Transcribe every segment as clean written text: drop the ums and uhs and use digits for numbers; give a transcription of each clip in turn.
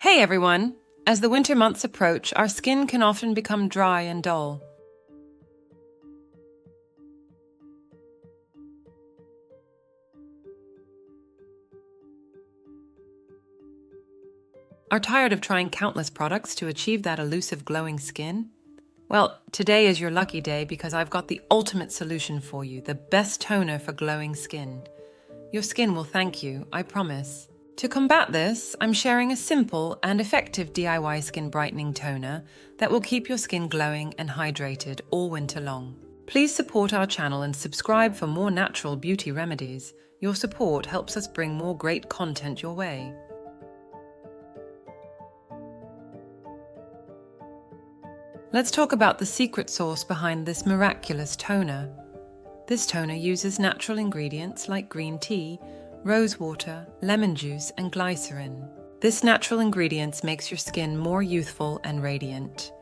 Hey everyone! As the winter months approach, our skin can often become dry and dull. Are tired of trying countless products to achieve that elusive glowing skin? Well, today is your lucky day because I've got the ultimate solution for you, the best toner for glowing skin. Your skin will thank you, I promise. To combat this, I'm sharing a simple and effective DIY skin brightening toner that will keep your skin glowing and hydrated all winter long. Please support our channel and subscribe for more natural beauty remedies. Your support helps us bring more great content your way. Let's talk about the secret sauce behind this miraculous toner. This toner uses natural ingredients like green tea, rose water, lemon juice, and glycerin. This natural ingredients makes your skin more youthful and radiant.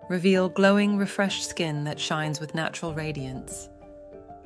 Reveal glowing, refreshed skin that shines with natural radiance.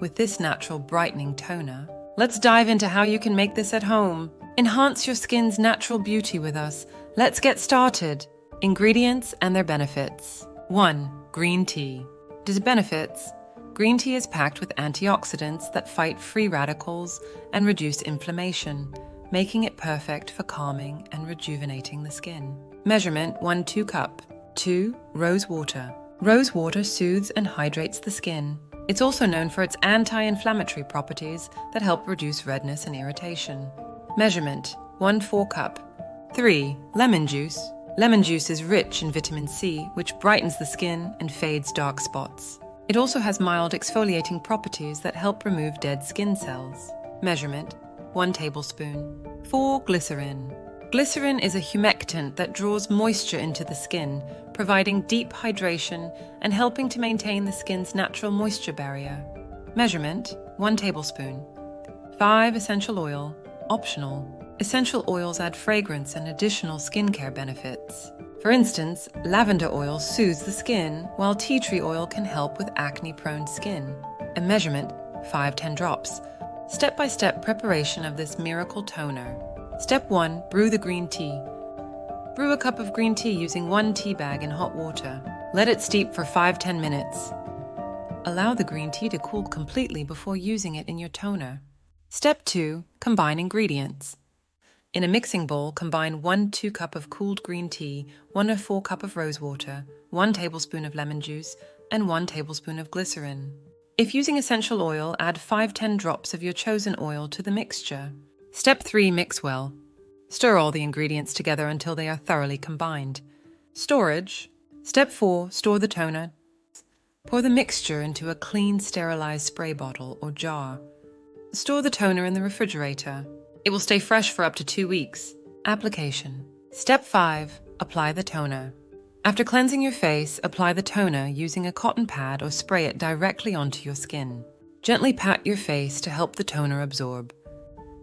With this natural brightening toner, let's dive into how you can make this at home. Enhance your skin's natural beauty with us. Let's get started. Ingredients and their benefits. 1. Green tea. Its benefits. Green tea is packed with antioxidants that fight free radicals and reduce inflammation, making it perfect for calming and rejuvenating the skin. Measurement 1 cup. 2. Rose water. Rose water soothes and hydrates the skin. It's also known for its anti-inflammatory properties that help reduce redness and irritation. Measurement 1/4 cup. 3. Lemon juice. Lemon juice is rich in vitamin C, which brightens the skin and fades dark spots. It also has mild exfoliating properties that help remove dead skin cells. Measurement 1 tablespoon. 4. Glycerin. Glycerin is a humectant that draws moisture into the skin, providing deep hydration and helping to maintain the skin's natural moisture barrier. Measurement 1 tablespoon. 5. Essential oil. Optional. Essential oils add fragrance and additional skincare benefits. For instance, lavender oil soothes the skin, while tea tree oil can help with acne-prone skin. A measurement 5-10 drops. Step-by-step preparation of this miracle toner. Step 1. Brew the green tea. Brew a cup of green tea using 1 tea bag in hot water. Let it steep for 5-10 minutes. Allow the green tea to cool completely before using it in your toner. Step 2. Combine ingredients. In a mixing bowl, combine 1/2 cup of cooled green tea, 1/4 cup of rose water, 1 tablespoon of lemon juice, and 1 tablespoon of glycerin. If using essential oil, add 5-10 drops of your chosen oil to the mixture. Step 3. Mix well. Stir all the ingredients together until they are thoroughly combined. Storage. Step 4. Store the toner. Pour the mixture into a clean, sterilized spray bottle or jar. Store the toner in the refrigerator. It will stay fresh for up to 2 weeks. Application. Step 5. Apply the toner. After cleansing your face, apply the toner using a cotton pad or spray it directly onto your skin. Gently pat your face to help the toner absorb.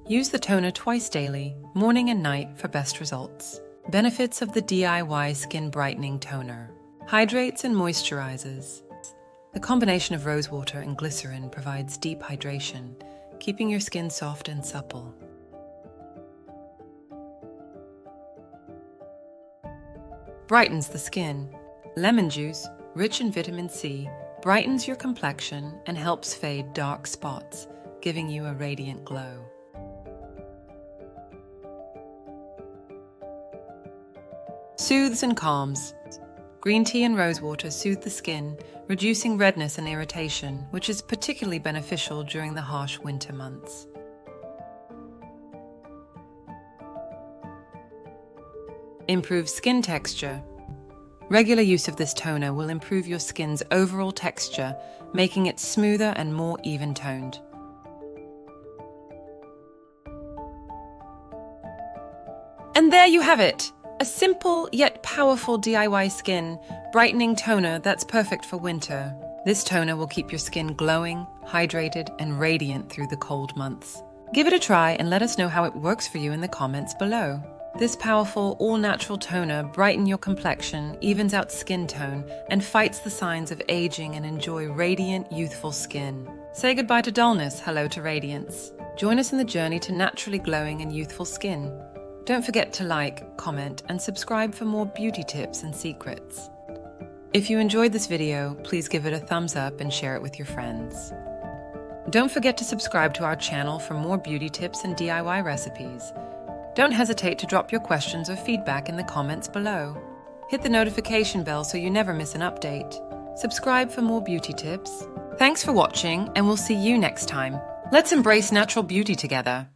Use the toner twice daily, morning and night, for best results. Benefits of the DIY Skin Brightening Toner. Hydrates and moisturizes. The combination of rose water and glycerin provides deep hydration, keeping your skin soft and supple. Brightens the skin. Lemon juice, rich in vitamin C, brightens your complexion and helps fade dark spots, giving you a radiant glow. Soothes and calms. Green tea and rose water soothe the skin, reducing redness and irritation, which is particularly beneficial during the harsh winter months. Improves skin texture. Regular use of this toner will improve your skin's overall texture, making it smoother and more even-toned. And there you have it! A simple yet powerful DIY skin brightening toner that's perfect for winter. This toner will keep your skin glowing, hydrated, and radiant through the cold months. Give it a try and let us know how it works for you in the comments below. This powerful, all-natural toner brightens your complexion, evens out skin tone, and fights the signs of aging and enjoy radiant, youthful skin. Say goodbye to dullness, hello to radiance. Join us in the journey to naturally glowing and youthful skin. Don't forget to like, comment, and subscribe for more beauty tips and secrets. If you enjoyed this video, please give it a thumbs up and share it with your friends. Don't forget to subscribe to our channel for more beauty tips and DIY recipes. Don't hesitate to drop your questions or feedback in the comments below. Hit the notification bell so you never miss an update. Subscribe for more beauty tips. Thanks for watching, and we'll see you next time. Let's embrace natural beauty together.